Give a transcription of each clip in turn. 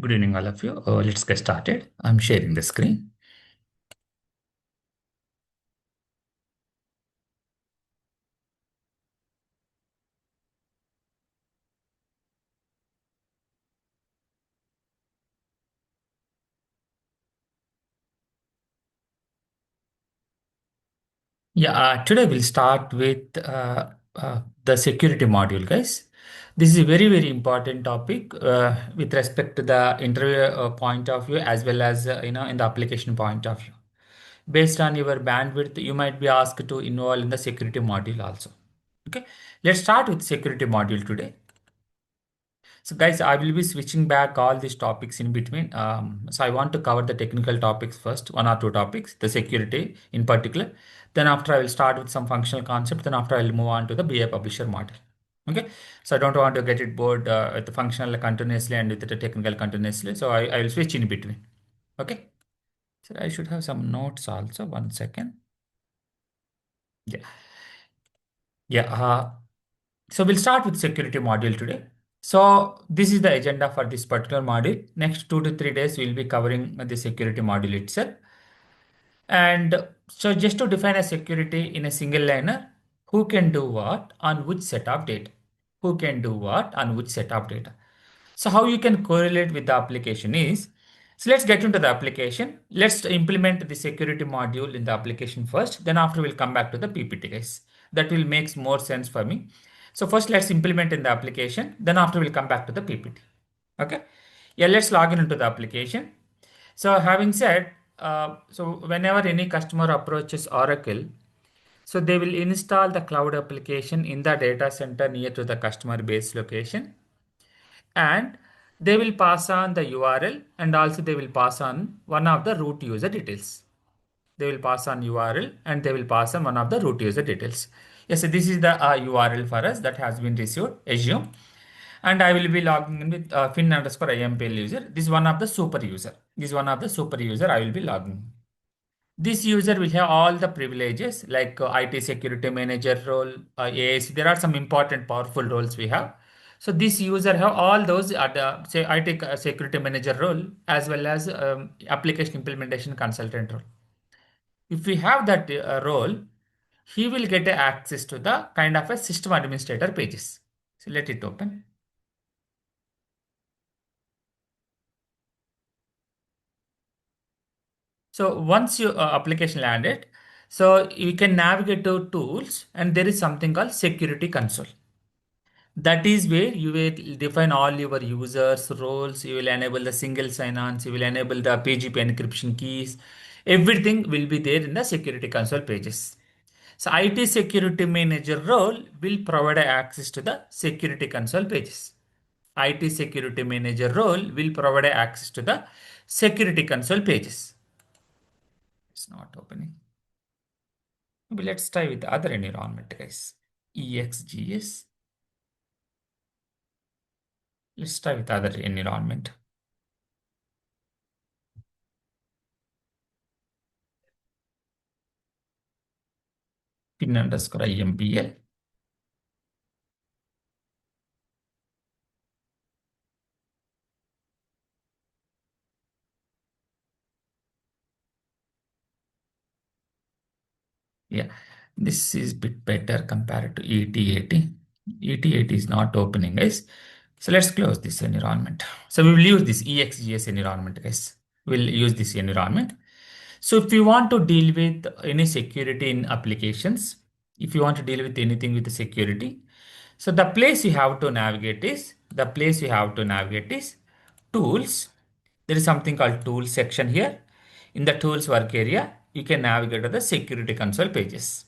Good evening, all of you. Let's get started. I'm sharing the screen. Yeah, today we'll start with the security module, guys. This is a very, very important topic with respect to the interview point of view as well as in the application point of view. Based on your bandwidth, you might be asked to involve in the security module also. Okay, let's start with security module today. So guys, I will be switching back all these topics in between. So I want to cover the technical topics first, one or two topics, the security in particular. Then after I will start with some functional concept. Then after I will move on to the BA publisher model. Okay. So I don't want to get it bored with the functional continuously and with the technical continuously. So I will switch in between. Okay. So I should have some notes also. One second. Yeah. Yeah. So we'll start with security module today. So this is the agenda for this particular module. Next 2 to 3 days, we'll be covering the security module itself. And so just to define a security in a single liner, who can do what on which set of data? Who can do what on which set of data? So how you can correlate with the application is, so let's get into the application. Let's implement the security module in the application first. Then after we'll come back to the PPT guys. That will make more sense for me. So first let's implement in the application. Then after we'll come back to the PPT. Okay. Yeah, let's log in into the application. So having said, so whenever any customer approaches Oracle, so they will install the cloud application in the data center near to the customer base location, and they will pass on the URL, and also they will pass on one of the root user details. They will pass on URL and they will pass on one of the root user details. Yes, so this is the URL for us that has been received, assume. And I will be logging in with fin underscore IMPL user. This is one of the super user. This is one of the super user I will be logging. This user will have all the privileges like IT security manager role, AAC. There are some important powerful roles we have. So this user have all those at the say IT security manager role as well as application implementation consultant role. If we have that role, he will get access to the kind of a system administrator pages. So let it open. So once your application landed, so you can navigate to tools and there is something called security console. That is where you will define all your users, roles, you will enable the single sign-ons, you will enable the PGP encryption keys. Everything will be there in the security console pages. So IT security manager role will provide access to the security console pages. IT security manager role will provide access to the security console pages. It's not opening. Maybe let's try with the other environment, guys. EXGS. Let's try with other environment. Pin_IMPL. Yeah, this is bit better compared to ET80. ET80 is not opening, guys. So let's close this environment. So we will use this EXGS environment, guys. We'll use this environment. So if you want to deal with any security in applications, if you want to deal with anything with the security, so the place you have to navigate is tools. There is something called tools section here. In the tools work area, you can navigate to the security console pages.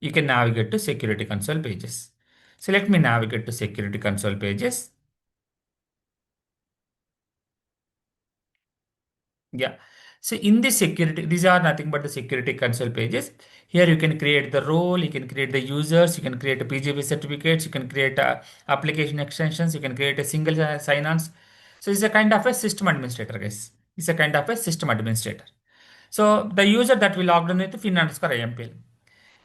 You can navigate to security console pages. So let me navigate to security console pages. Yeah. So in this security, these are nothing but the security console pages. Here you can create the role, you can create the users, you can create a PGP certificates, you can create application extensions, you can create a single sign-ons. So it's a kind of a system administrator, guys. It's a kind of a system administrator. So the user that we logged in with fin_IMPL.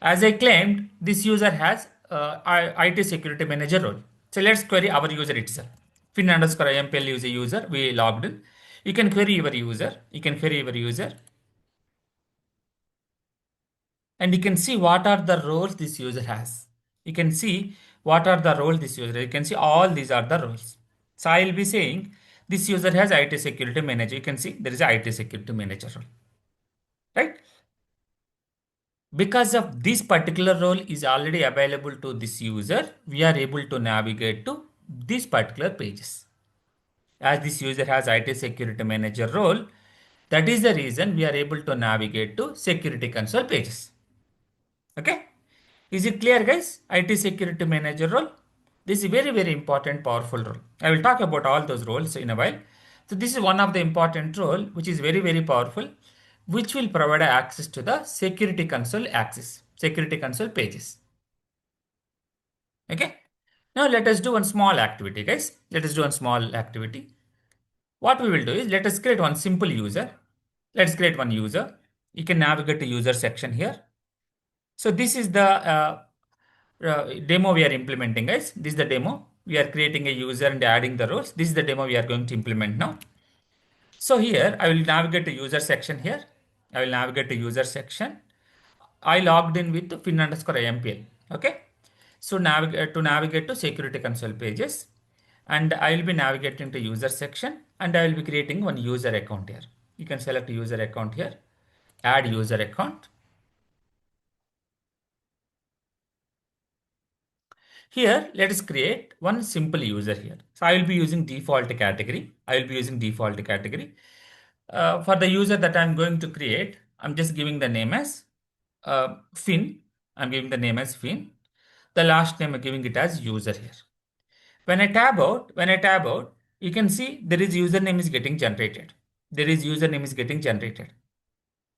As I claimed, this user has IT security manager role. So let's query our user itself. Fin_IMPL is a user. We logged in. You can query your user. You can query your user. And you can see what are the roles this user has. You can see what are the roles this user. You can see all these are the roles. So I will be saying this user has IT security manager. You can see there is a IT security manager role. Right? Because of this particular role is already available to this user, we are able to navigate to these particular pages. As this user has IT security manager role, that is the reason we are able to navigate to security console pages. Okay. Is it clear, guys? IT security manager role. This is a very, very important, powerful role. I will talk about all those roles in a while. So this is one of the important role, which is very, very powerful, which will provide access to the security console access, security console pages. Okay. Now let us do one small activity, guys. Let us do one small activity. What we will do is let us create one simple user. Let's create one user. You can navigate to user section here. So this is the demo we are implementing, guys. This is the demo. We are creating a user and adding the roles. This is the demo we are going to implement now. So here I will navigate to user section here. I will navigate to user section. I logged in with fin_IMPL. Okay. So to navigate to security console pages, and I will be navigating to user section, and I will be creating one user account here. You can select user account here, add user account. Here, let us create one simple user here. So I will be using default category. I will be using default category. For the user that I'm going to create, I'm just giving the name as Fin. I'm giving the name as Fin. The last name I'm giving it as user here. When I tab out, you can see there is username is getting generated. There is username is getting generated.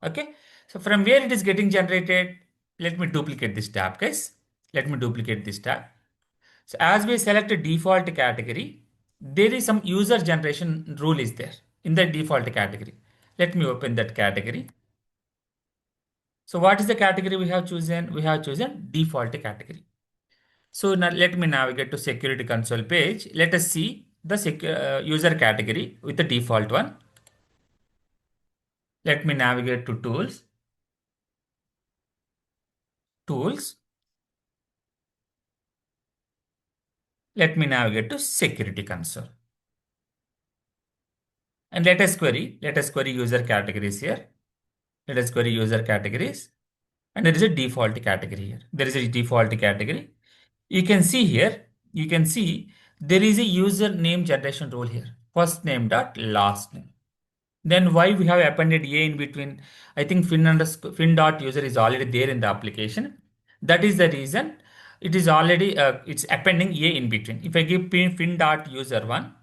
Okay. So from where it is getting generated, let me duplicate this tab, guys. Let me duplicate this tab. So as we select a default category, there is some user generation rule is there in the default category. Let me open that category. So what is the category we have chosen? We have chosen default category. So now let me navigate to security console page. Let us see the user category with the default one. Let me navigate to tools, tools. Let me navigate to security console. And let us query user categories here. Let us query user categories. And there is a default category here. There is a default category. You can see here, you can see there is a username generation role here. First name dot last name. Then why we have appended a in between? I think fin dot user is already there in the application. That is the reason it is already it's appending a in between. If I give fin dot user one,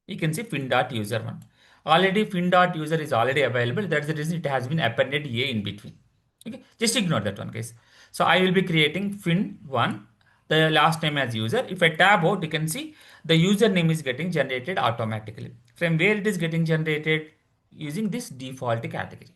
you can see fin dot user one. Already fin dot user is already available. That's the reason it has been appended a in between. Okay, just ignore that one, guys. So I will be creating fin one, the last name as user. If I tab out, you can see the username is getting generated automatically. From where it is getting generated? Using this default category.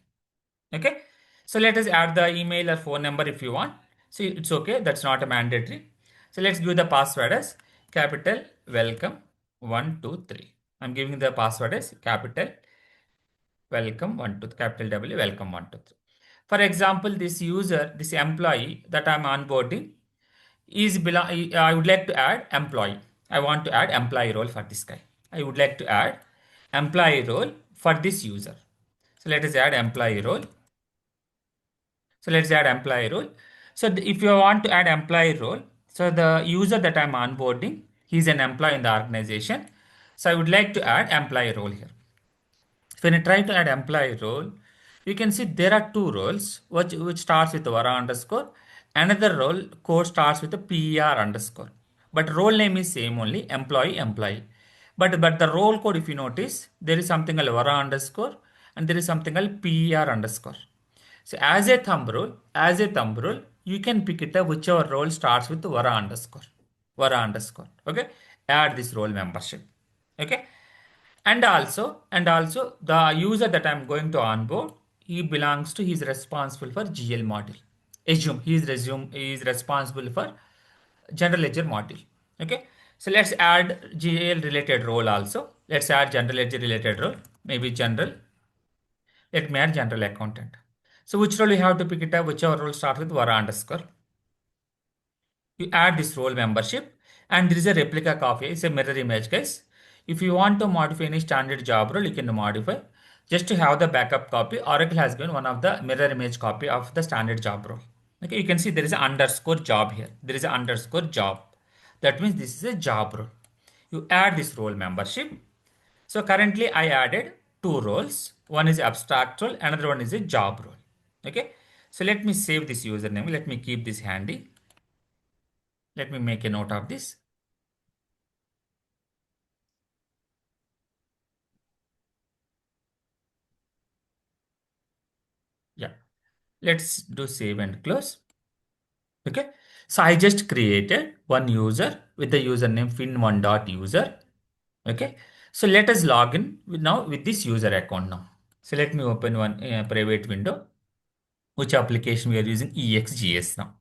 Okay. So let us add the email or phone number if you want. So it's okay. That's not a mandatory. So let's give the password as capital welcome 123. I'm giving the password as capital welcome 1 to capital W welcome 123. For example, this user, this employee that I'm onboarding I would like to add employee. I want to add employee role for this guy. I would like to add employee role for this user. So let us add employee role. So let's add employee role. So if you want to add employee role, so the user that I'm onboarding, he's an employee in the organization. So I would like to add employee role here. When I try to add employee role, you can see there are two roles which starts with Vara underscore. Another role code starts with a PER underscore. But role name is same only employee. But the role code, if you notice, there is something called Vara underscore and there is something called PER underscore. So as a thumb rule, you can pick it up whichever role starts with Vara underscore. Vara underscore. Okay. Add this role membership. Okay. And also the user that I'm going to onboard, he is responsible for GL module. Assume he is responsible for general ledger module. Okay. So let's add GL related role also. Let's add general ledger related role. Maybe general. Let me add general accountant. So which role you have to pick it up? Whichever role starts with Vara underscore. You add this role membership and there is a replica copy. It's a mirror image, guys. If you want to modify any standard job role, you can modify. Just to have the backup copy, Oracle has given one of the mirror image copy of the standard job role. Okay, you can see there is an underscore job here. There is an underscore job. That means this is a job role. You add this role membership. So currently I added two roles. One is abstract role, another one is a job role. Okay. So let me save this username. Let me keep this handy. Let me make a note of this. Yeah. Let's do save and close. Okay. So I just created one user with the username fin1.user. Okay. So let us log in now with this user account now. So let me open one private window. Which application we are using? EXGS now.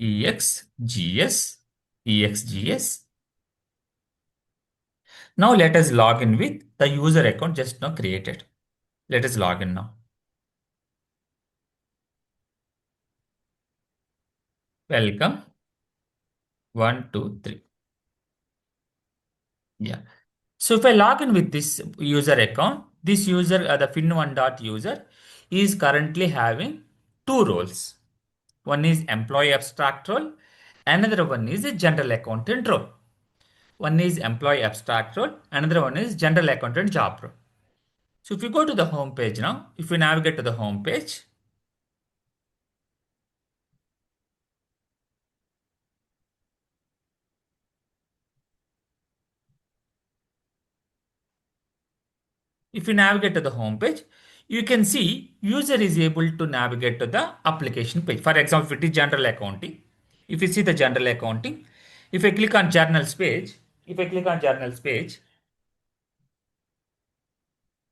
EXGS. EXGS. Now let us log in with the user account just now created. Let us log in now. Welcome. 123. Yeah. So if I log in with this user account, this user, the fin1.user is currently having two roles. One is employee abstract role. Another one is a general accountant role. One is employee abstract role. Another one is general accountant job role. So if you go to the home page now, if you navigate to the home page, if you navigate to the home page, you can see user is able to navigate to the application page. For example, if it is general accounting, if you see the general accounting, if I click on journals page, if I click on journals page,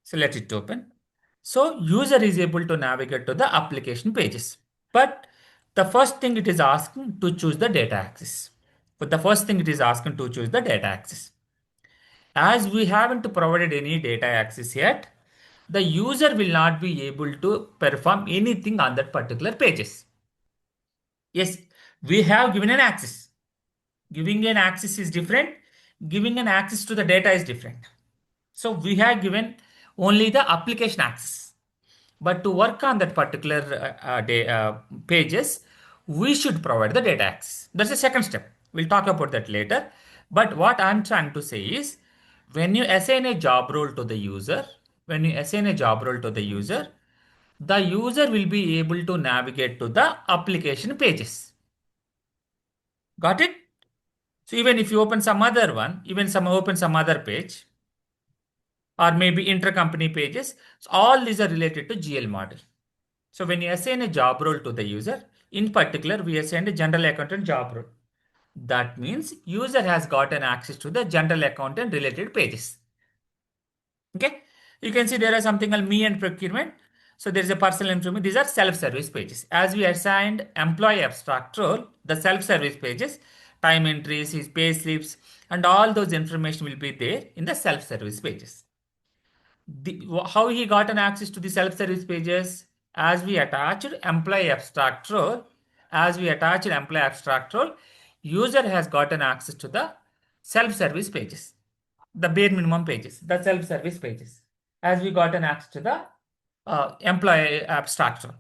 so let it open. So user is able to navigate to the application pages. But the first thing it is asking to choose the data access. But the first thing it is asking to choose the data access. As we haven't provided any data access yet, the user will not be able to perform anything on that particular pages. Yes, we have given an access. Giving an access is different. Giving an access to the data is different. So we have given only the application access. But to work on that particular pages, we should provide the data access. That's the second step. We'll talk about that later. But what I'm trying to say is, when you assign a job role to the user, when you assign a job role to the user will be able to navigate to the application pages. Got it? So even if you open some other one, even some open some other page, or maybe intercompany pages, so all these are related to GL model. So when you assign a job role to the user, in particular, we assign a general accountant job role. That means user has gotten access to the general accountant related pages. Okay. You can see there are something called me and procurement. So there is a personal information. These are self-service pages. As we assigned employee abstract role, the self-service pages, time entries, his pay slips, and all those information will be there in the self-service pages. How he got an access to the self-service pages? As we attached employee abstract role, user has gotten access to the self-service pages, the bare minimum pages, the self-service pages. As we got an access to the employee abstract role,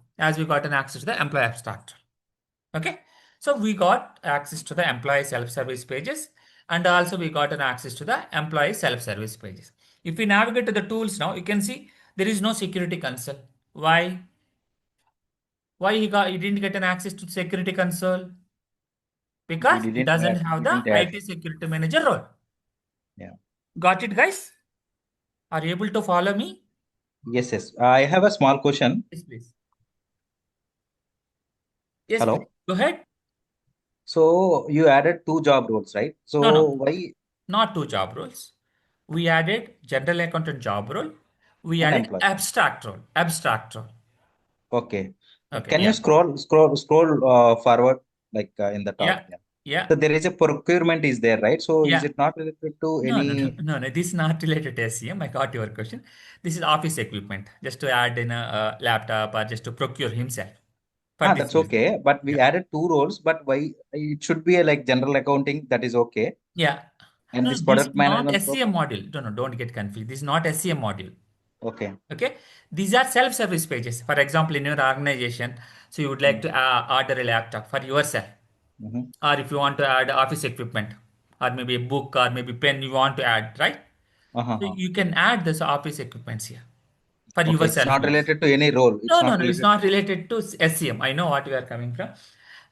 Okay. So we got access to the employee self-service pages, and also we got an access to the employee self-service pages. If we navigate to the tools now, you can see there is no security console. Why? Why he didn't get an access to security console? We Because he didn't doesn't add, have the didn't add. IT security manager role. Yeah. Got it, guys? Are you able to follow me? Yes, yes. I have a small question. Yes, please. Yes, please. Hello. Go ahead. So you added two job roles, right? No, no, So why not two job roles. We added general accountant job role. We an added employee? abstract role. Abstract role. Okay. Okay. Can you Yeah. scroll forward like in the top? Yeah. Yeah. Yeah. So there is a procurement is there, right? So is Yeah. it not related to No, no, no, any? no, no. This is not related to SCM. I got your question. This is office equipment, just to add in a laptop or just to procure himself for Ah, this that's use. okay. But we Yeah. added two roles, but why it should be a like general accounting, that is okay. Yeah. And No, this no, this is product not management role, SCM module. No, no, don't get confused. This is not SCM module. okay. Okay. These are self-service pages. For example, in your organization, so you would like to order a laptop for yourself, Mm-hmm. or if you want to add office equipment, or maybe a book, or maybe pen you want to add, right? So Uh-huh. you can add this office equipments here for Okay, it's yourself not use. related to any role. It's No, no, not no, it's related. not related to SCM. I know what you are coming from.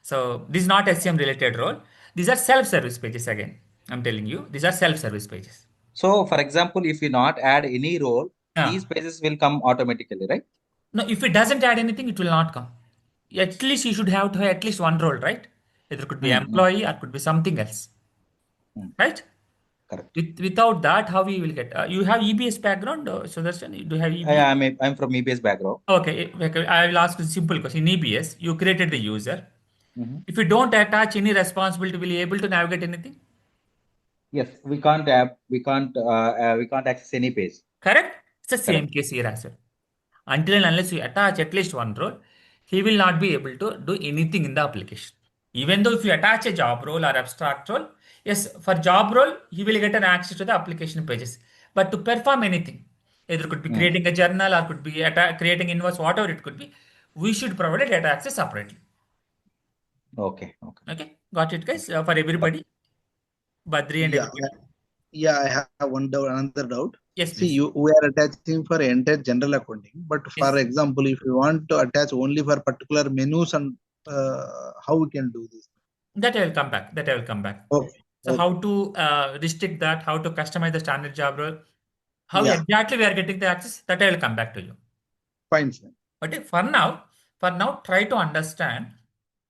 So this is not SCM related role. These are self-service pages again. I'm telling you, these are self-service pages. So, for example, if you not add any role, these Ah. pages will come automatically, right? No, if it doesn't add anything, it will not come. At least you should have to have at least one role, right? Either could be Mm-hmm. employee or could be something else, right? Correct. Without that, how we will get? You have EBS background, so that's do you have EBS? I'm from EBS background. Okay, okay, I will ask a simple question. In EBS, you created the user. Mhm. If you don't attach any responsibility, will you able to navigate anything? Yes, we can't access any page. Correct? It's the same Correct. case here as well. Until and unless you attach at least one role, he will not be able to do anything in the application. Even though if you attach a job role or abstract role, yes, for job role, he will get an access to the application pages. But to perform anything, either could be Mm. creating a journal or could be creating invoice, whatever it could be, we should provide a data access separately. Okay. Okay. Okay, got it, guys? For But everybody, Badri and Yeah, everybody. yeah, I have one doubt, another doubt. Yes, See, please. we are attaching for entire general accounting, but for Yes, example, if you want to attach only for particular menus and how we can do this? that I will come back. That I will come back. Okay, So okay, how to restrict that, how to customize the standard job role, how yeah, exactly we are getting the access, that I will come back to you. fine, fine. But for now, try to understand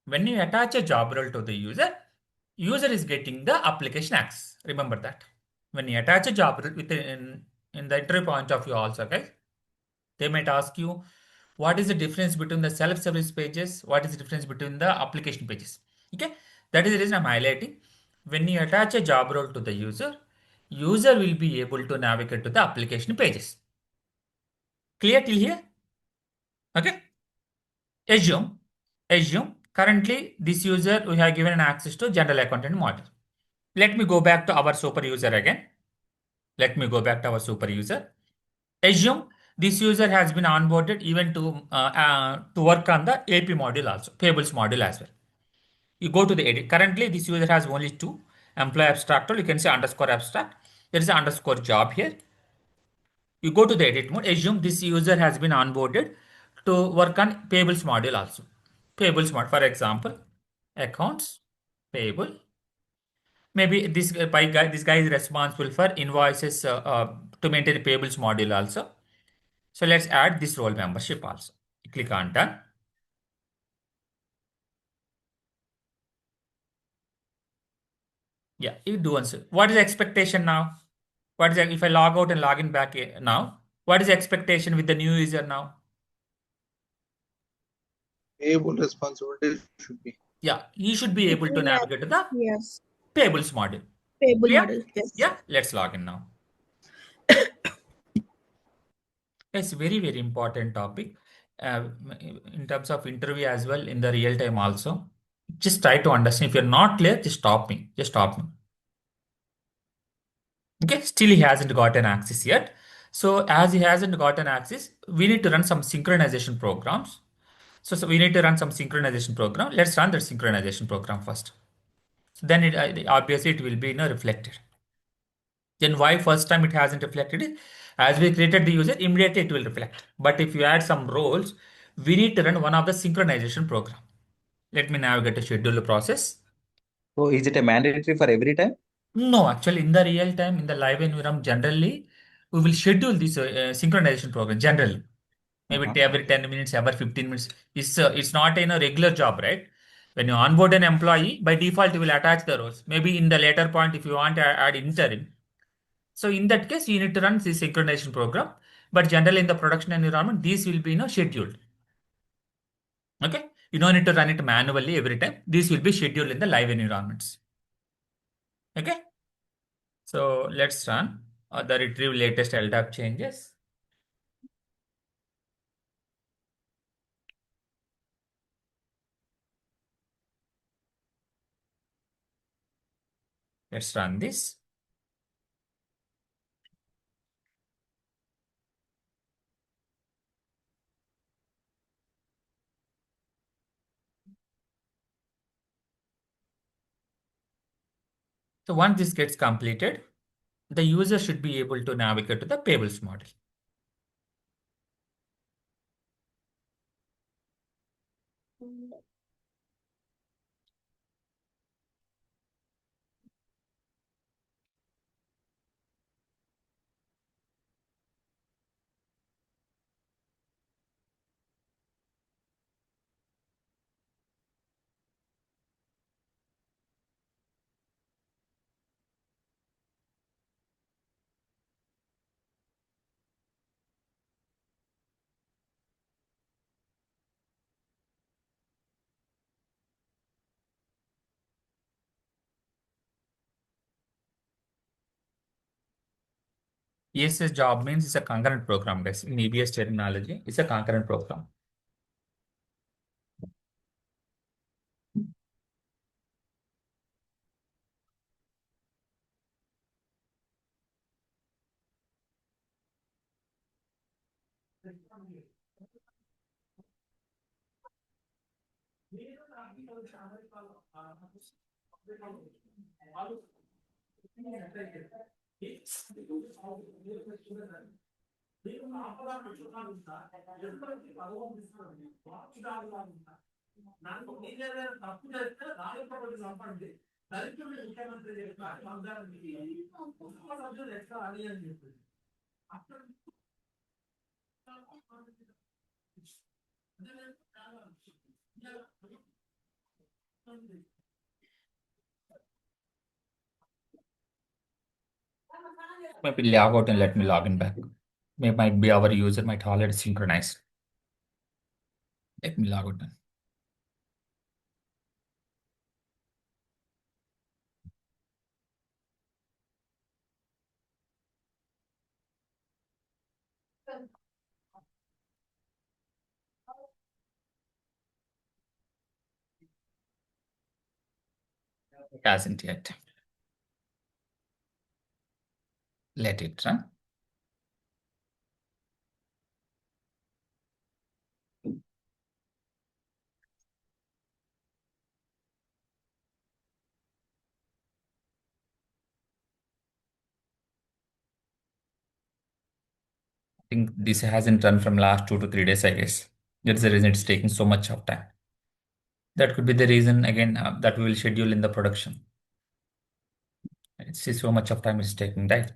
when you attach a job role to the user is getting the application access. Remember that. When you attach a job role in the interview point of view also, guys, they might ask you what is the difference between the self-service pages, what is the difference between the application pages. Okay, that is the reason I'm highlighting. When you attach a job role to the user will be able to navigate to the application pages. Clear till here? Okay. Assume, assume currently this user we have given an access to general accountant model. Let me go back to our super user again. Let me go back to our super user. Assume This user has been onboarded even to work on the AP module also, payables module as well. You go to the edit. Currently, this user has only two, employee abstract role. You can say underscore abstract. There is an underscore job here. You go to the edit mode. Assume this user has been onboarded to work on payables module also. Payables module, for example, accounts, payable. Maybe this guy is responsible for invoices to maintain the payables module also. So let's add this role membership also. Click on done. Yeah, you do answer. What is the expectation now? What is if I log out and log in back now? What is the expectation with the new user now? Payable responsibility should be. Yeah, he should be It able to will navigate to the yes, payables module. payable Clear? model. Yes. Yeah, let's log in now. It's very, very important topic uh, in terms of interview as well in the real time also. Just try to understand. If you're not clear, just stop me. Just stop me. Okay, still he hasn't gotten access yet. So as he hasn't gotten access, we need to run some synchronization programs. So we need to run some synchronization program. Let's run the synchronization program first. So then obviously it will be reflected. Then why first time it hasn't reflected it? As we created the user, immediately it will reflect. But if you add some roles, we need to run one of the synchronization program. Let me navigate to schedule the process. So is it a mandatory for every time? No, actually in the real time, in the live environment, generally, we will schedule this synchronization program generally. Maybe Uh-huh. every 10 minutes, every 15 minutes. It's not a regular job, right? When you onboard an employee, by default, you will attach the roles. Maybe in the later point, if you want to add interim. So in that case, you need to run this synchronization program. But generally in the production environment, these will be scheduled. Okay. You don't need to run it manually every time. These will be scheduled in the live environments. Okay. So let's run the retrieve latest LDAP changes. Let's run this. So once this gets completed, the user should be able to navigate to the payables model. ESS job means it's a concurrent program, guys. In EBS terminology, it's a concurrent program. Maybe log out and let me log in back. Maybe might be our user might already synchronize. Let me log out. It hasn't yet. Let it run. think this hasn't run from last 2 to 3 days, I guess. That's the reason it's taking so much of time. That could be the reason again that we will schedule in the production. It's so much of time it's taking, right?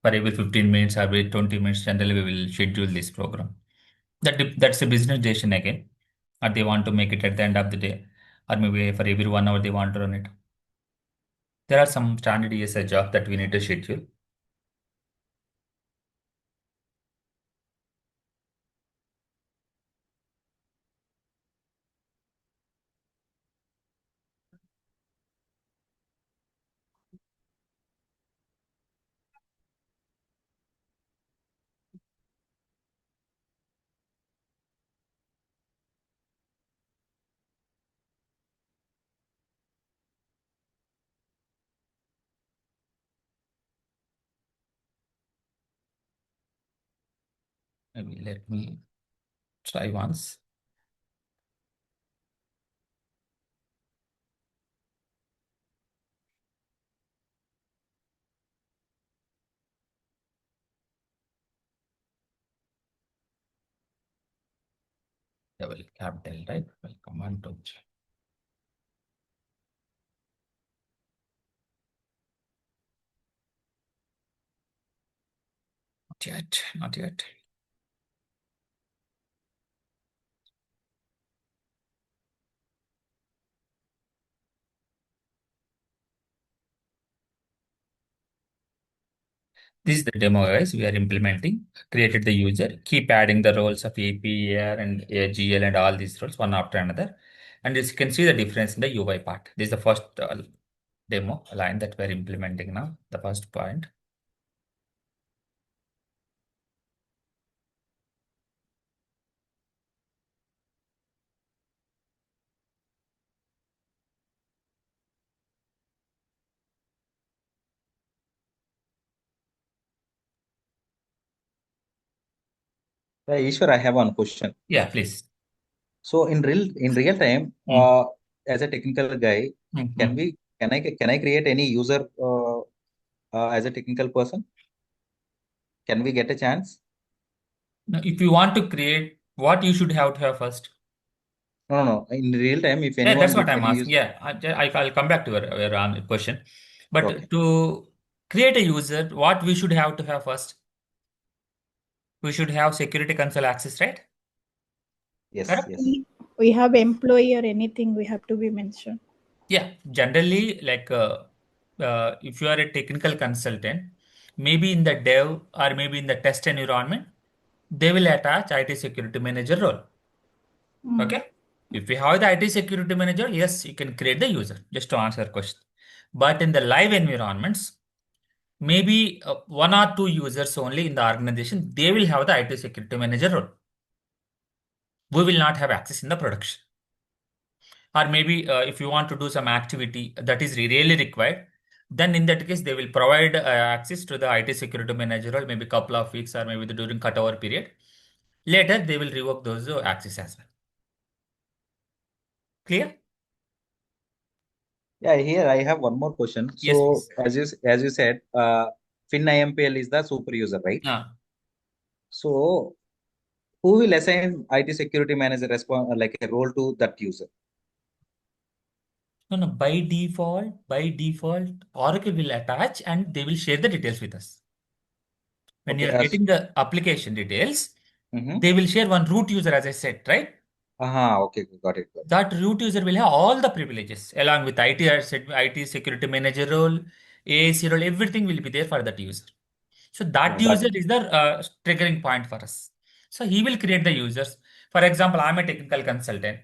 For every 15 minutes or every 20 minutes, generally we will schedule this program. That's a business decision again. Or they want to make it at the end of the day, or maybe for every 1 hour they want to run it. There are some standard ESI job that we need to schedule. Maybe let me try once. Double capital, right? Welcome on to not yet, not yet. This is the demo, guys. We are implementing. Created the user. Keep adding the roles of AP, AR, and GL, and all these roles one after another. And as you can see the difference in the UI part. This is the first demo line that we're implementing now. The first point. Ishwar, I have one question. Yeah, please. So in real time, Mm. as a technical guy, can Mhm. we can I create any user as a technical person? Can we get a chance? Now, if you want to create, what you should have to have first. No, no, no. In real time, if Yeah, that's anyone, what if I'm any asking. use, Yeah, I'll come back to your question. okay. But to create a user, what we should have to have first? We should have security console access, right? Yes, Correct? yes. We have employee or anything we have to be mentioned. Yeah, generally, like if you are a technical consultant, maybe in the dev or maybe in the test environment, they will attach IT security manager role. Mm. Okay. If you have the IT security manager, yes, you can create the user, just to answer your question. But in the live environments, maybe one or two users only in the organization, they will have the IT security manager role. We will not have access in the production. Or maybe if you want to do some activity that is really required, then in that case, they will provide access to the IT security manager role, maybe couple of weeks or maybe during cutover period. Later, they will revoke those access as well. Clear? Yeah, here I have one more question. Yes, So please. as you said, FinIMPL is the super user, right? So who will assign IT security manager like a role to that user? No, no, by default, Oracle will attach and they will share the details with us. When Okay. you're getting the application details, Mm-hmm. they will share one root user, as I said, right? Okay, got it, got it. That root user will have all the privileges along with IT security manager role, AAC role, everything will be there for that user. So that Yeah, got user it. is the triggering point for us. So he will create the users. For example, I'm a technical consultant.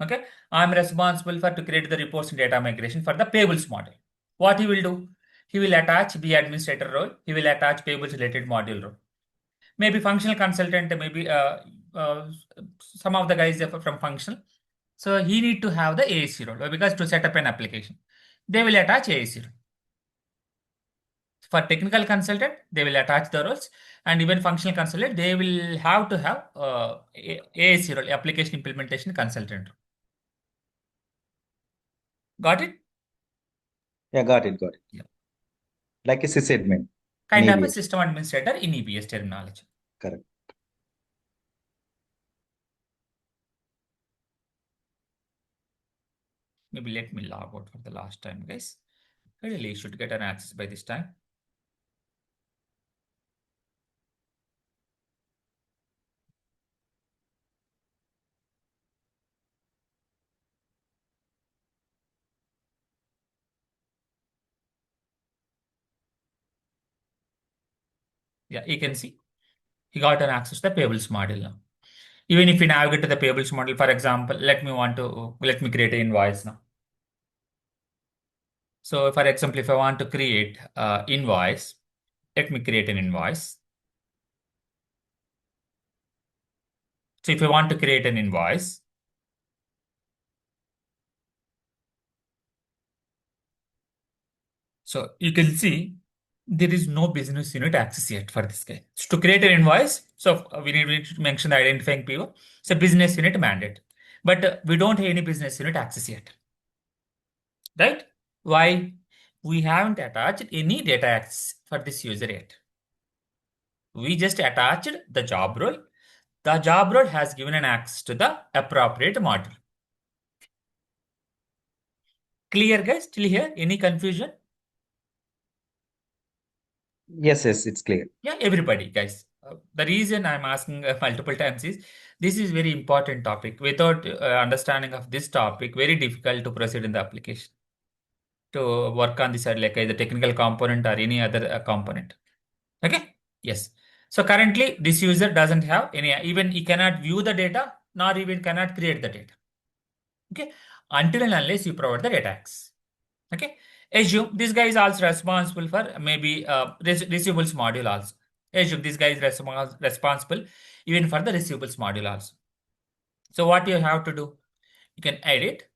Okay, I'm responsible for to create the reports and data migration for the payables model. What he will do? He will attach the administrator role. He will attach payables related module role. Maybe functional consultant. Maybe uh, some of the guys are from functional. So he need to have the AAC role because to set up an application, they will attach AAC role. For technical consultant, they will attach the roles, and even functional consultant, they will have to have AAC role, application implementation consultant. Got it? Yeah, got it, got it. Yeah. Like a sysadmin in Kind of a EBS. system administrator in EBS terminology. Correct. Maybe let me log out for the last time, guys. Ideally, you should get an access by this time. Yeah, you can see he got an access to the payables model now. Even if we navigate to the payables model, for example, let me create an invoice now. So for example, if I want to create invoice, let me create an invoice. So if I want to create an invoice, so you can see there is no business unit access yet for this guy. So to create an invoice, so we need to mention the identifying PO. It's a business unit mandate, but we don't have any business unit access yet, right? Why? We haven't attached any data access for this user yet. We just attached the job role. The job role has given an access to the appropriate model. Clear, guys? Till here, any confusion? Yes, it's clear. Yeah, everybody, guys. The reason I'm asking multiple times is this is very important topic. Without understanding of this topic, very difficult to proceed in the application to work on this like either technical component or any other component. Okay. Yes. So currently, this user doesn't have any. Even he cannot view the data, nor even cannot create the data. Okay. Until and unless you provide the data access. Okay. Assume this guy is also responsible for maybe receivables module also. Assume this guy is responsible even for the receivables module also. So what you have to do? You can edit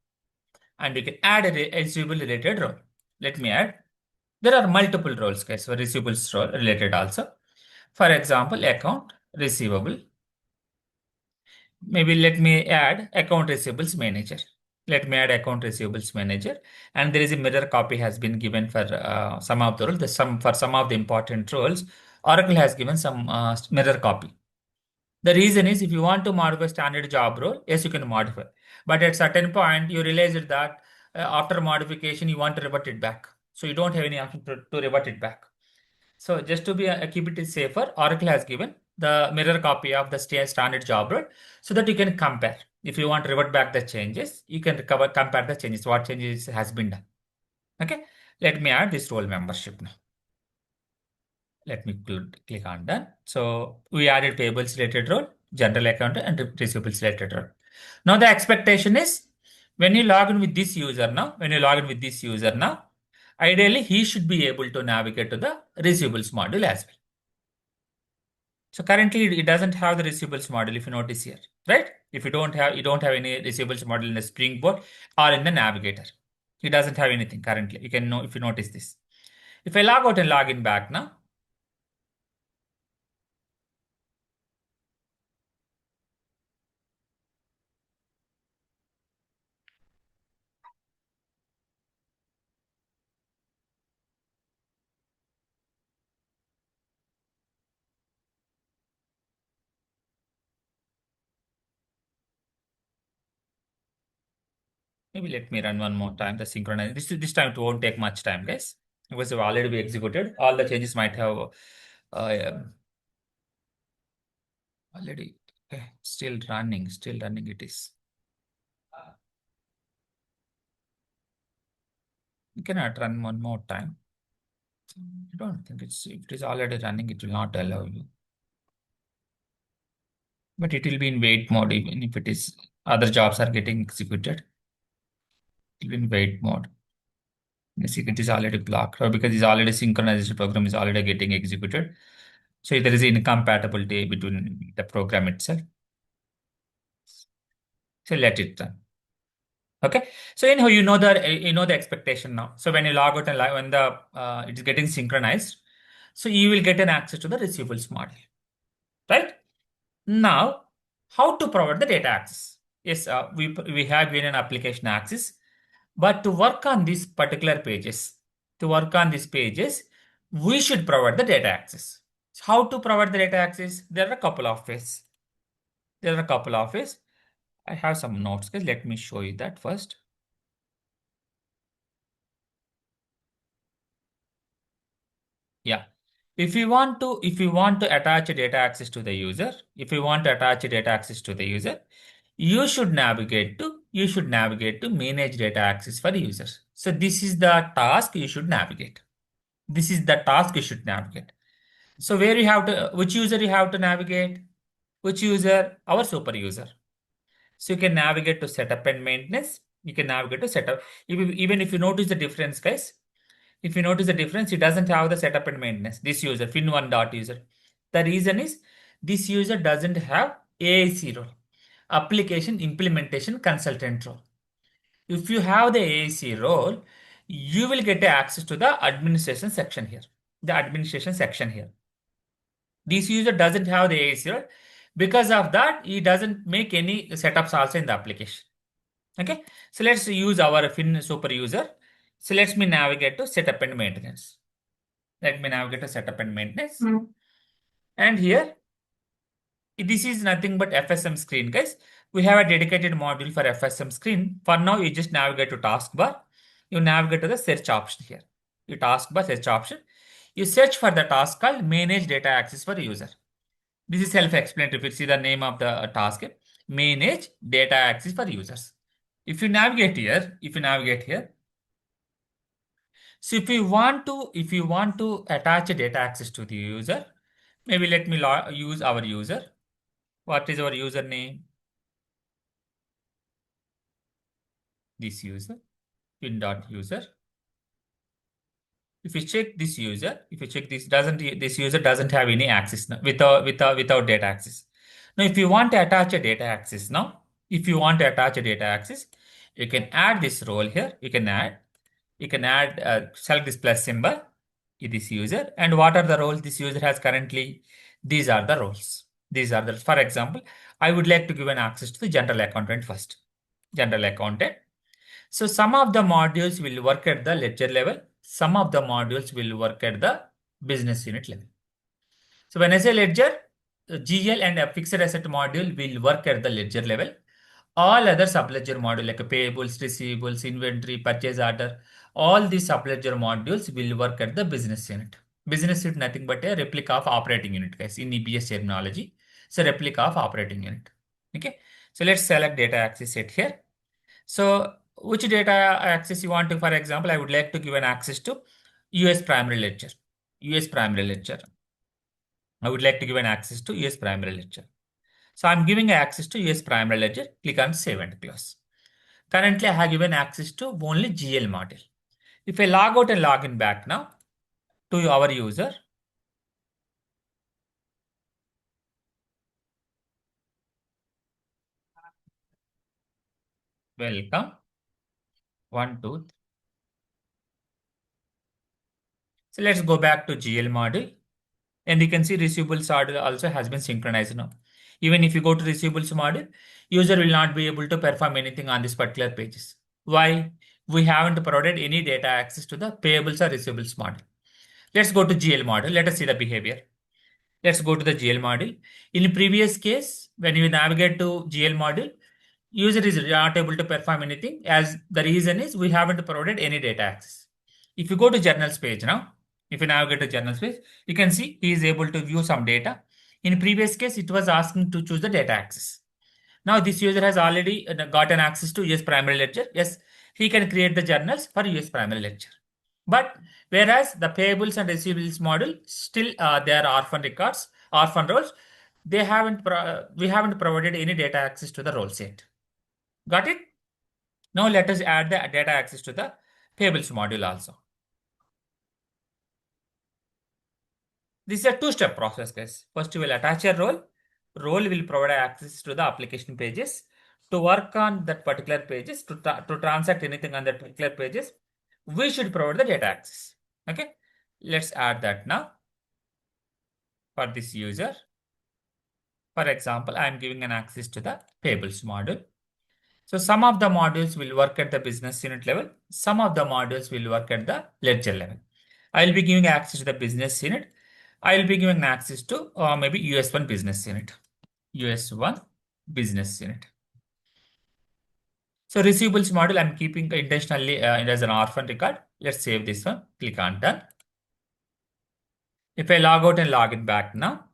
and you can add a receivable related role. Let me add. There are multiple roles, guys, for receivables role related also. For example, account receivable. Maybe let me add account receivables manager. Let me add account receivables manager. And there is a mirror copy has been given for some of the roles. For some of the important roles, Oracle has given some mirror copy. The reason is if you want to modify standard job role, yes, you can modify. But at certain point, you realize that after modification, you want to revert it back. So you don't have any option to revert it back. So just to be keep it safer, Oracle has given the mirror copy of the standard job role so that you can compare. If you want to revert back the changes, you can compare the changes, what changes has been done. Okay, let me add this role membership now. Let me click on done. So we added payables related role, general account, and receivables related role. Now the expectation is when you log in with this user now, ideally he should be able to navigate to the receivables module as well. So currently it doesn't have the receivables model if you notice here, right? If you don't have any receivables model in the Springboard or in the navigator. It doesn't have anything currently. You can know if you notice this. If I log out and log in back now, maybe let me run one more time the synchronize. This time it won't take much time, guys, because it will already be executed. All the changes might have already still running it is. You cannot run one more time. I don't think if it is already running, it will not allow you. But it will be in wait mode even if it is other jobs are getting executed. It will be in wait mode. You see, it is already blocked or because it's already synchronization program is already getting executed. So there is incompatibility between the program itself. So let it run. Okay. So anyhow, you know the expectation now. So when you log out and when the it is getting synchronized, so you will get an access to the receivables model, right? Now, how to provide the data access? Yes, we have given an application access, but to work on these particular pages, we should provide the data access. How to provide the data access? There are a couple of ways. I have some notes, guys. Let me show you that first. Yeah. If you want to attach a data access to the user, you should navigate to manage data access for users. So this is the task you should navigate. So where you have to, which user you have to navigate? Which user? Our super user. So you can navigate to setup and maintenance. You can navigate to setup. Even if you notice the difference, guys, if you notice the difference, it doesn't have the setup and maintenance. This user, fin1 dot user. The reason is this user doesn't have AIC role, application implementation consultant role. If you have the AIC role, you will get access to the administration section here. This user doesn't have the AIC role. Because of that, he doesn't make any setups also in the application. Okay, so let's use our fin super user. So let me navigate to setup and maintenance. And here, this is nothing but FSM screen, guys. We have a dedicated module for FSM screen. For now, you just navigate to taskbar. You navigate to the search option here. You taskbar search option. You search for the task called manage data access for user. This is self-explanatory. If you see the name of the task, manage data access for users. If you navigate here, so if you want to attach a data access to the user, maybe let me use our user. What is our username? This user, pin.user. If you check this user, this user doesn't have any access now, without data access. Now, if you want to attach a data access you can add this role here. You can add select this plus symbol in this user. And what are the roles this user has currently? These are the roles. For example, I would like to give an access to the general accountant first. So some of the modules will work at the ledger level. Some of the modules will work at the business unit level. So when I say ledger, GL and a fixed asset module will work at the ledger level. All other subledger module like payables, receivables, inventory, purchase order, all these subledger modules will work at the business unit. Business unit nothing but a replica of operating unit, guys, in EBS terminology. So replica of operating unit. Okay. So let's select data access set here. So which data access you want to, for example, I would like to give an access to US primary ledger. I would like to give an access to US primary ledger. So I'm giving access to US primary ledger. Click on save and close. Currently, I have given access to only GL model. If I log out and log in back now to our user, welcome. 1, 2, 3. So let's go back to GL model. And you can see receivables order also has been synchronized now. Even if you go to receivables model, user will not be able to perform anything on this particular pages. Why? We haven't provided any data access to the payables or receivables model. Let's go to GL model. Let us see the behavior. Let's go to the GL model. In previous case, when you navigate to GL model, user is not able to perform anything, as the reason is we haven't provided any data access. If you go to journals page now, if you navigate to journals page, you can see he is able to view some data. In previous case, it was asking to choose the data access. Now this user has already gotten access to US primary ledger. Yes, he can create the journals for US primary ledger. But whereas the payables and receivables model still they are orphan records, orphan roles. We haven't provided any data access to the roles yet. Got it? Now let us add the data access to the payables module also. This is a two-step process, guys. First, you will attach a role. Role will provide access to the application pages. To work on that particular pages, to transact anything on that particular pages, we should provide the data access. Okay, let's add that now for this user. For example, I am giving an access to the payables module. So some of the modules will work at the business unit level. Some of the modules will work at the ledger level. I will be giving access to the business unit. I'll be giving access to maybe US1 business unit. US1 business unit. So receivables model, I'm keeping intentionally it as an orphan record. Let's save this one. Click on done. If I log out and log in back now,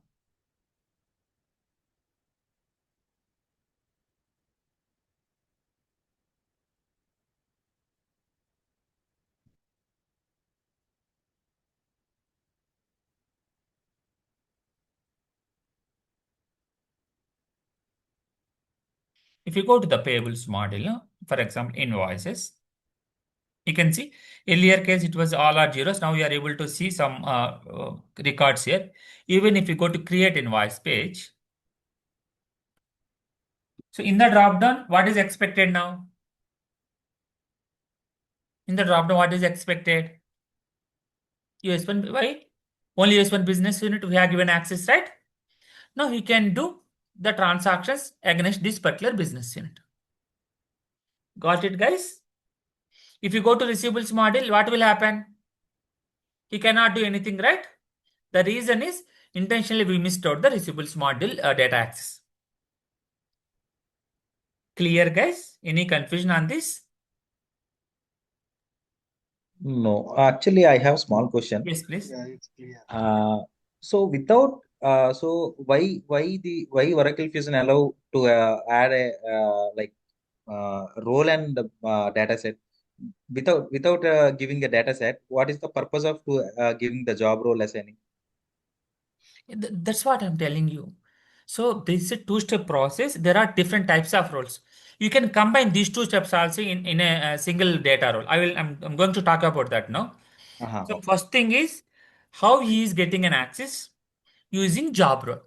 if you go to the payables model, for example, invoices, you can see earlier case it was all are zeros. Now you are able to see some records here. Even if you go to create invoice page, so in the drop down, what is expected now? In the drop down, what is expected? US1, why? Only US1 business unit we have given access, right? Now he can do the transactions against this particular business unit. Got it, guys? If you go to receivables model, what will happen? He cannot do anything, right? The reason is intentionally we missed out the receivables model data access. Clear, guys? Any confusion on this? No, actually, I have small question. Yes, please. Yeah, it's clear. So without so why Oracle Fusion allow to add a role and data set without giving a data set? What is the purpose of to giving the job role assigning? That's what I'm telling you. So this is a two-step process. There are different types of roles. You can combine these two steps also in a single data role. I'm going to talk about that now. So Okay. first thing is how he is getting an access using job role.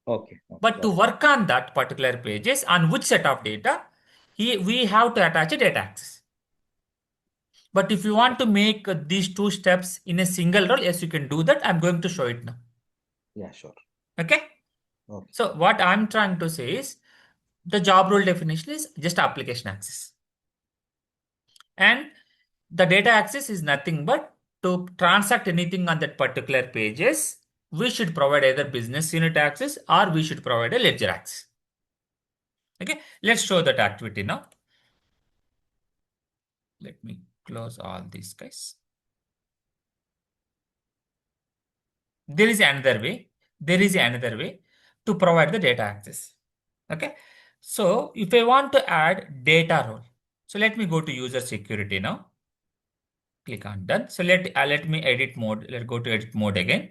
Okay. But to work on that particular pages on which set of data, we have to attach a data access. But if you want to make these two steps in a single role, yes, you can do that. I'm going to show it now. Yeah, sure. Okay. Okay. So what I'm trying to say is the job role definition is just application access. And the data access is nothing but to transact anything on that particular pages, we should provide either business unit access or we should provide a ledger access. Okay, let's show that activity now. Let me close all these guys. There is another way. There is another way to provide the data access. Okay. So if I want to add data role, so let me go to user security now. Click on done. So let me edit mode. Let's go to edit mode again.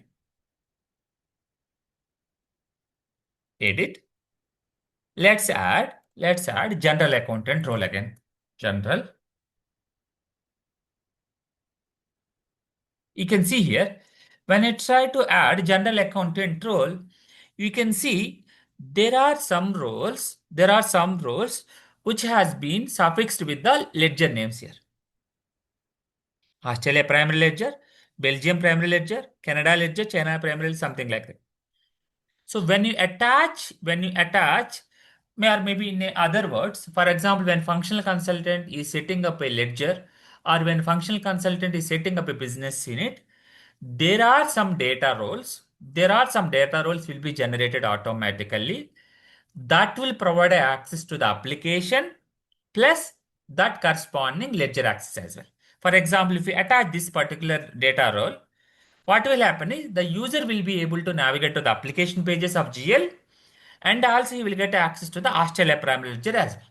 Edit. Let's add general accountant role again. General. You can see here, when I try to add general accountant role, you can see there are some roles which has been suffixed with the ledger names here. Australia primary ledger, Belgium primary ledger, Canada ledger, China primary, something like that. So when you attach, maybe in other words, for example, when functional consultant is setting up a ledger or when functional consultant is setting up a business unit, there are some data roles. There are some data roles will be generated automatically that will provide access to the application plus that corresponding ledger access as well. For example, if you attach this particular data role, what will happen is the user will be able to navigate to the application pages of GL and also he will get access to the Australia primary ledger as well.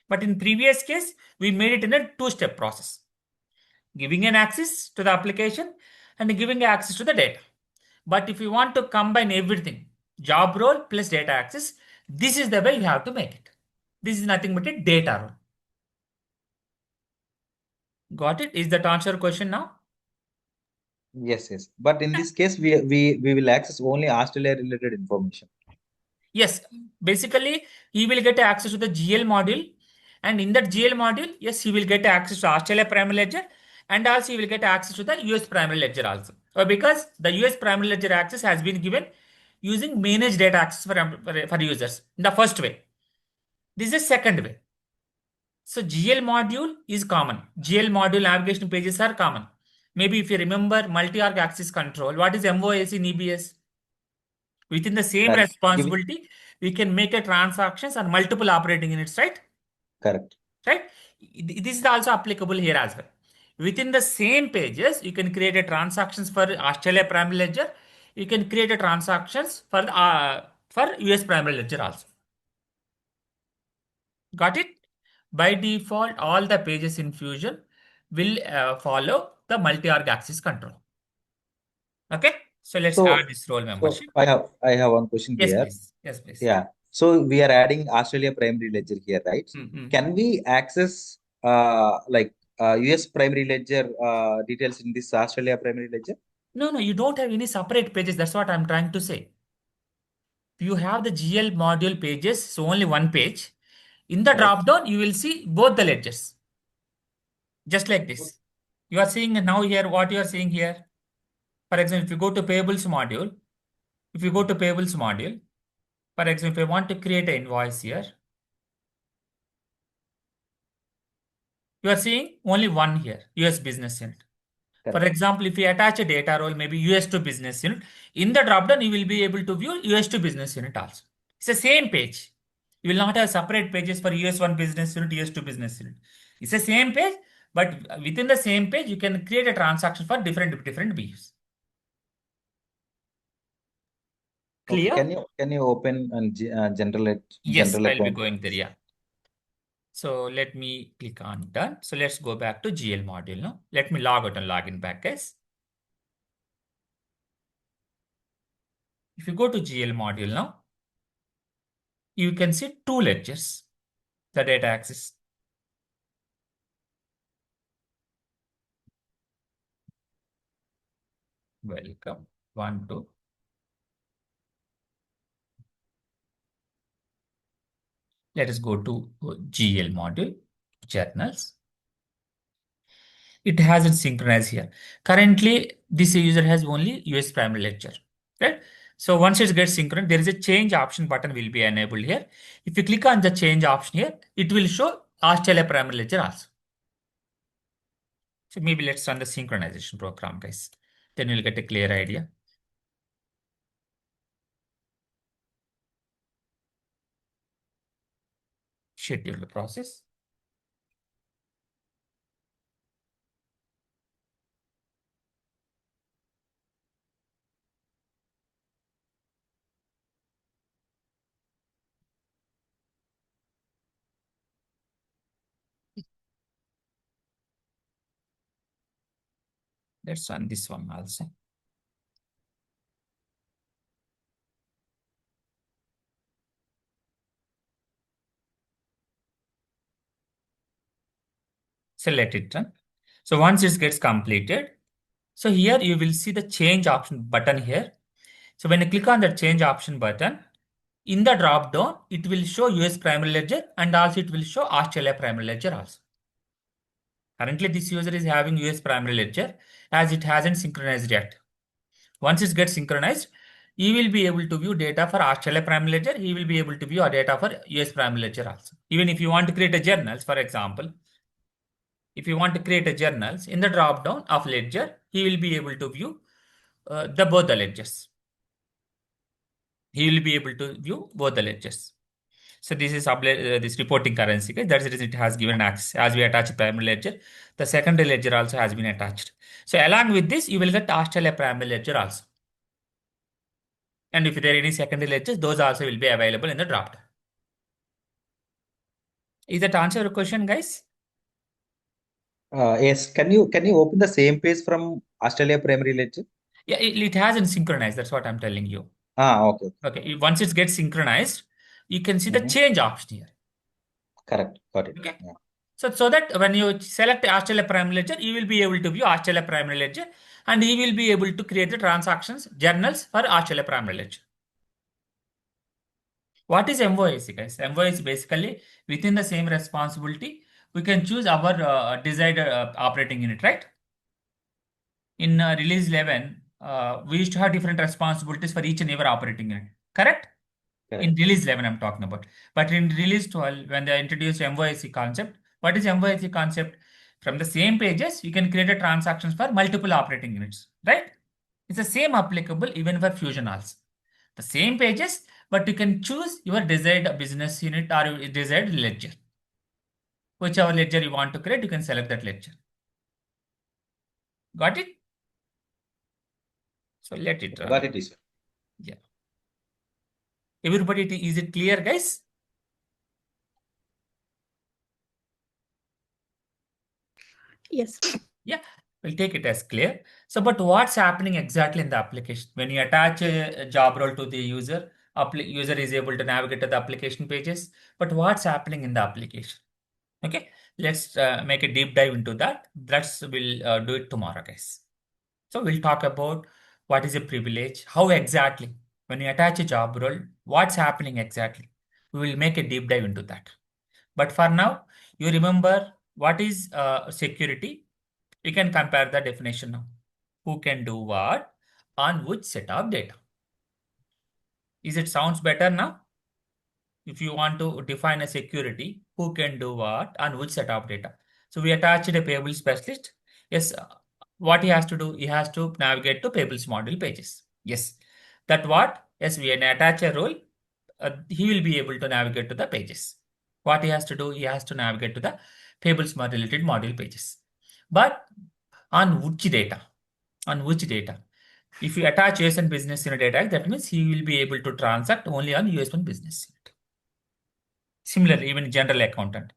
But in previous case, we made it in a two-step process, giving an access to the application and giving access to the data. But if you want to combine everything, job role plus data access, this is the way you have to make it. This is nothing but a data role. Got it? Is that answer your question now? Yes, yes. But in this case, we will access only Australia related information. Yes, basically he will get access to the GL module, and in that GL module, yes, he will get access to Australia primary ledger, and also he will get access to the US primary ledger also. Because the US primary ledger access has been given using managed data access for users in the first way. This is the second way. So GL module is common. GL module navigation pages are common. Maybe if you remember multi-arc access control, what is MOAC in EBS? Within the same That giving responsibility, we can make a transactions on multiple operating units, right? correct. Right? This is also applicable here as well. Within the same pages, you can create a transactions for Australia primary ledger. You can create a transactions for US primary ledger also. Got it? By default, all the pages in Fusion will follow the multi-arc access control. Okay, so let's add So, this role so membership. I have one question Yes, here. please. Yes, please. Yeah. So we are adding Australia primary ledger here, right? Mm-hmm. Can we access US primary ledger details in this Australia primary ledger? No, you don't have any separate pages. That's what I'm trying to say. You have the GL module pages, so only one page. In the Right. drop down, you will see both the ledgers. Just like this. You are seeing now here what you are seeing here. For example, if you go to payables module, for example, if I want to create an invoice here, you are seeing only one here, US business unit. For Correct. example, if you attach a data role, maybe US to business unit, in the dropdown, you will be able to view US to business unit also. It's the same page. You will not have separate pages for US1 business unit, US2 business unit. It's the same page, but within the same page, you can create a transaction for different views. Okay. Clear? Can you open and general Yes, general I'll be account? going there. Yeah. So let me click on done. So let's go back to GL module now. Let me log out and log in back, guys. If you go to GL module now, you can see two ledgers, the data access. Welcome. 1, 2. Let us go to GL module, journals. It hasn't synchronized here. Currently, this user has only US primary ledger, right? So once it gets synchronized, there is a change option button will be enabled here. If you click on the change option here, it will show Australia primary ledger also. So maybe let's run the synchronization program, guys. Then you'll get a clear idea. Schedule the process. Let's run this one also. So let it run. So once it gets completed, so here you will see the change option button here. So when you click on the change option button, in the drop down, it will show US primary ledger and also it will show Australia primary ledger also. Currently, this user is having US primary ledger as it hasn't synchronized yet. Once it gets synchronized, he will be able to view data for Australia primary ledger. He will be able to view our data for US primary ledger also. Even if you want to create a journals, for example, if you want to create a journals in the drop down of ledger, he will be able to view both the ledgers. He will be able to view both the ledgers. So this is this reporting currency. Okay? That's the reason it has given access. As we attach primary ledger, the secondary ledger also has been attached. So along with this, you will get Australia primary ledger also. And if there are any secondary ledgers, those also will be available in the draft. Is that answer your question, guys? Yes. Can you open the same page from Australia primary ledger? Yeah, it hasn't synchronized. That's what I'm telling you. Okay. Okay. Once it gets synchronized, you can see the change option here. Correct. Got it. Okay. Yeah. So that when you select Australia primary ledger, you will be able to view Australia primary ledger and he will be able to create the transactions journals for Australia primary ledger. What is MOAC, guys? MOAC is basically within the same responsibility, we can choose our desired operating unit, right? In release 11, we used to have different responsibilities for each and every operating unit, correct? In Correct. release 11, I'm talking about. But in release 12, when they introduced MOAC concept, what is MOAC concept? From the same pages, you can create a transactions for multiple operating units, right? It's the same applicable even for Fusion also. The same pages, but you can choose your desired business unit or your desired ledger. Whichever ledger you want to create, you can select that ledger. Got it? So let it run. Got it, sir. Yeah. Everybody, is it clear, guys? Yes. Yeah, we'll take it as clear. So, but what's happening exactly in the application? When you attach a job role to the user, user is able to navigate to the application pages. But what's happening in the application? Okay, let's make a deep dive into that. We'll do it tomorrow, guys. So we'll talk about what is a privilege, how exactly, when you attach a job role, what's happening exactly. We will make a deep dive into that. But for now, you remember what is security. You can compare the definition now. Who can do what on which set of data? Is it sounds better now? If you want to define a security, who can do what on which set of data? So we attached a payable specialist. Yes, what he has to do, he has to navigate to payables module pages. Yes, that what? Yes, we attach a role. He will be able to navigate to the pages. What he has to do, he has to navigate to the payables related module pages. But on which data? On which data? If you attach US1 business unit data, that means he will be able to transact only on US1 business unit. Similarly, even general accountant.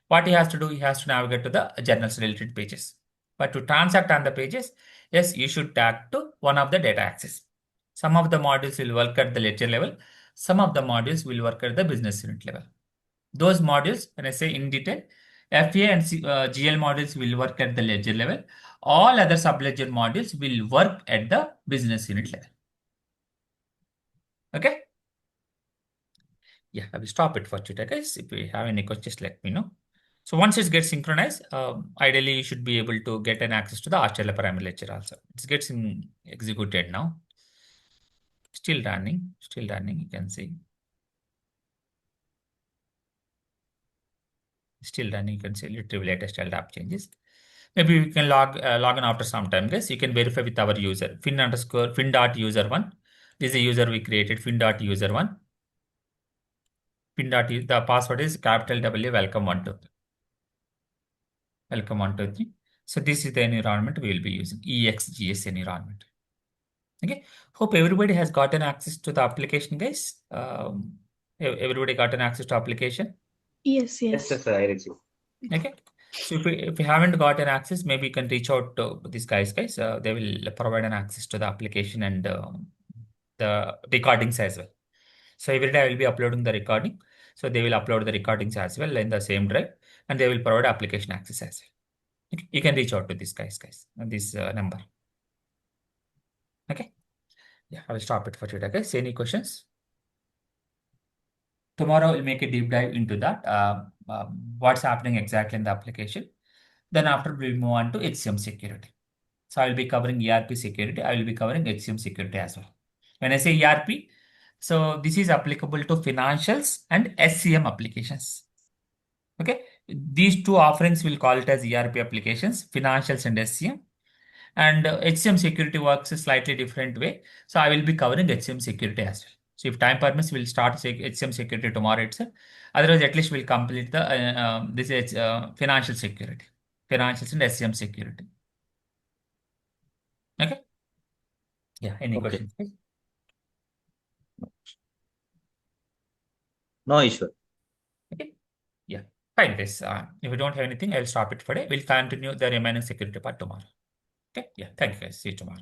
What he has to do, he has to navigate to the journals related pages. But to transact on the pages, yes, you should tag to one of the data axis. Some of the modules will work at the ledger level. Some of the modules will work at the business unit level. Those modules, when I say in detail, FA and GL modules will work at the ledger level. All other subledger modules will work at the business unit level. Okay? Yeah, I will stop it for today, guys. If you have any questions, let me know. So once it gets synchronized, ideally you should be able to get an access to the Australia primary ledger also. It gets executed now. Still running, you can see. Still running, you can see literally latest LDAP changes. Maybe you can log in after some time, guys. You can verify with our user, fin_fin.user1. This is a user we created, fin.user1. The password is capital W welcome12. Welcome123. So this is the environment we will be using, EXGS environment. Okay. Hope everybody has gotten access to the application, guys. Everybody gotten access to application? Yes. Yes, sir, I received. Okay. So if you haven't gotten access, maybe you can reach out to these guys. They will provide an access to the application and the recordings as well. So every day I will be uploading the recording. So they will upload the recordings as well in the same drive, and they will provide application access as well. Okay. You can reach out to these guys, on this number. Okay. Yeah, I will stop it for today, guys. Any questions? Tomorrow we'll make a deep dive into that. What's happening exactly in the application. Then after we'll move on to HCM security. So I will be covering ERP security. I will be covering HCM security as well. When I say ERP, so this is applicable to financials and SCM applications. Okay. These two offerings will call it as ERP applications, financials and SCM. And HCM security works a slightly different way. So I will be covering HCM security as well. So if time permits, we'll start HCM security tomorrow itself. Otherwise, at least we'll complete the this is financial security, financials and SCM security. Okay. Yeah. Any questions? No issue. Okay. Yeah. Fine, guys. If you don't have anything, I'll stop it for today. We'll continue the remaining security part tomorrow. Okay. Yeah. Thank you, guys. See you tomorrow.